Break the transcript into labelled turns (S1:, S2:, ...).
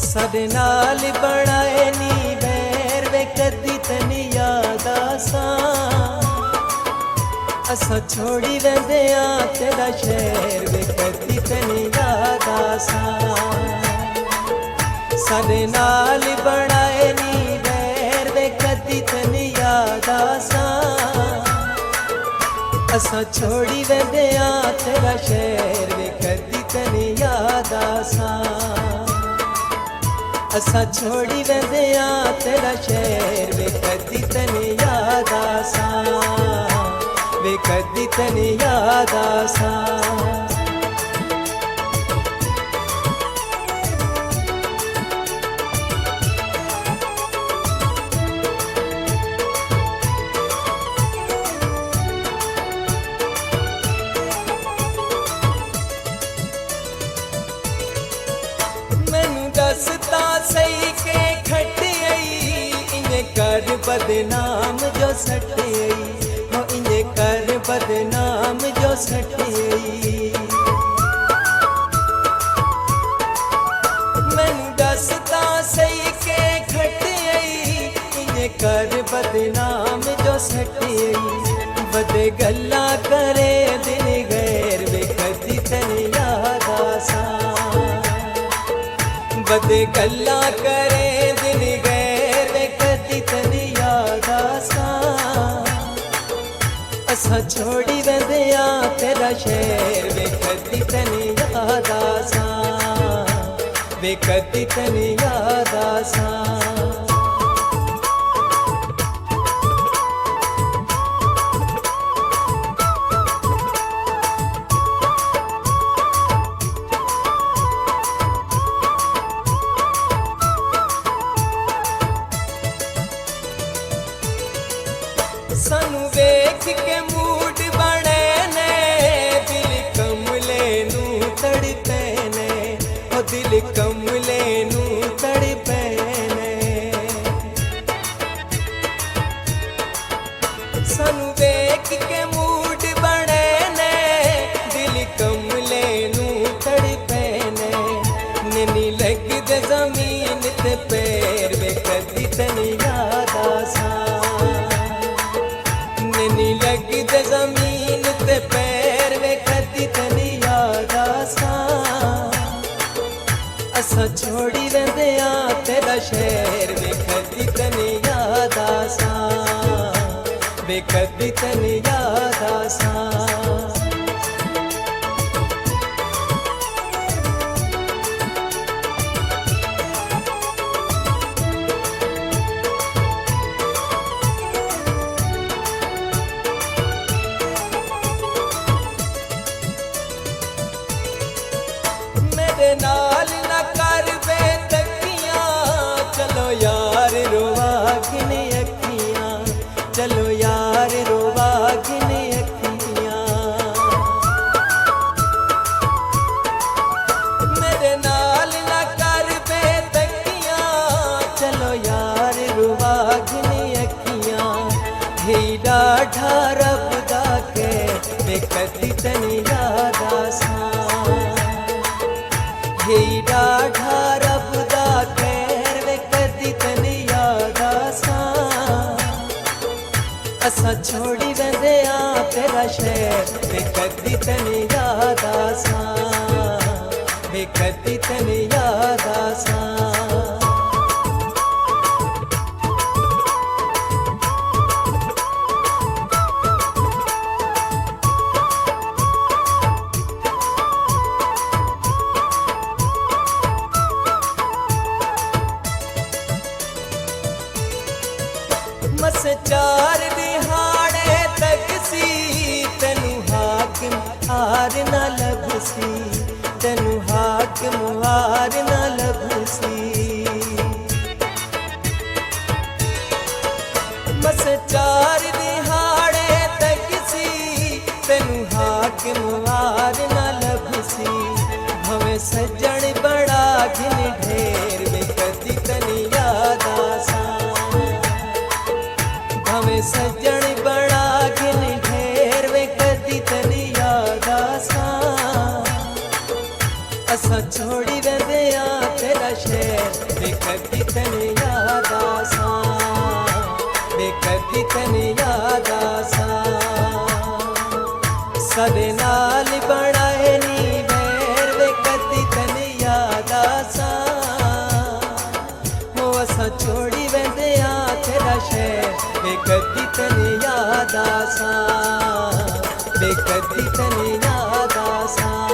S1: साडे नाल बनाए नी बैर वे कदी तनी याद आसा असा छोड़ी वेंदे आ तेरा शहर वे कदी तनी याद आसा साडे नाल बनाए नी बैर वे कदी तनी याद आसा असा छोड़ी वेंदे आ तेरा शहर वे कदी तनी याद आसा असा छोड़ी वेंदे आ तेरा शहर वे कदी तनी याद आसा वे कदी तनी याद आसा मैनू दसता सही के खटियाई इन्हें कर बदनाम जो सटियाई हो इन्हें कर बदनाम जो सटियाई मैनू दसता सही के खटियाई इन्हें कर बदनाम जो सटियाई बदे गल्ला करे दिन गैर वे कदी तनी याद आसा बदे गल्ला करे दिन गैर वे कदी तनी याद आसा असा छोड़ी वेंदे आ तेरा शहर वे कदी तनी याद आसा वे कदी तनी याद आसा सानू वेख के मूड बने ने दिल कमले नू तड़पे ने ओ दिल कमले नू तड़पे ने सानू वेख के मूड बने ने दिल कमले नू तड़पे ने नैनी लगदे जमीन ते पैर वे कदी तनी याद आसा नी लगदे जमीन ते पैर वे कदी तनी याद आसा असा छोड़ी वेंदे आ तेरा शहर वे कदी तनी याद आसा वे कदी तनी याद आसा मेरे नाल न कर बे तकियां चलो यार रोवा किने अखियां चलो यार रोवा किने अखियां मेरे नाल न कर बे तकियां चलो यार रोवा किने अखियां हे डाढ़ा रब दा के वे कदी तनी याद आसा हे डाढ़ा रब दा खैर वे कदी तनी याद आसा असा छोड़ी वेंदे आ तेरा शहर वे कदी तनी याद आसा वे कदी तनी याद आसा मस चार दिहाड़े तक सी तेनू हाकिम हार ना लभसी तेनू हाकिम हार ना लभसी मस चार दिहाड़े तक सी तेनू हाकिम हार ना लभसी भवे सज्जन बड़ा घिन ढेर वे कदी तनी याद आसा हमें सज्जन बड़ा घिन ढेर वे कदी तनी याद आसा कदी तन याद आसां वे कदी तन याद आसां सदे नाल बनाए नी बैर वे कदी तन याद आसां हो असां छोड़ी वेंदे आ तेरा शहर वे कदी तन याद आसां वे कदी तन याद आसां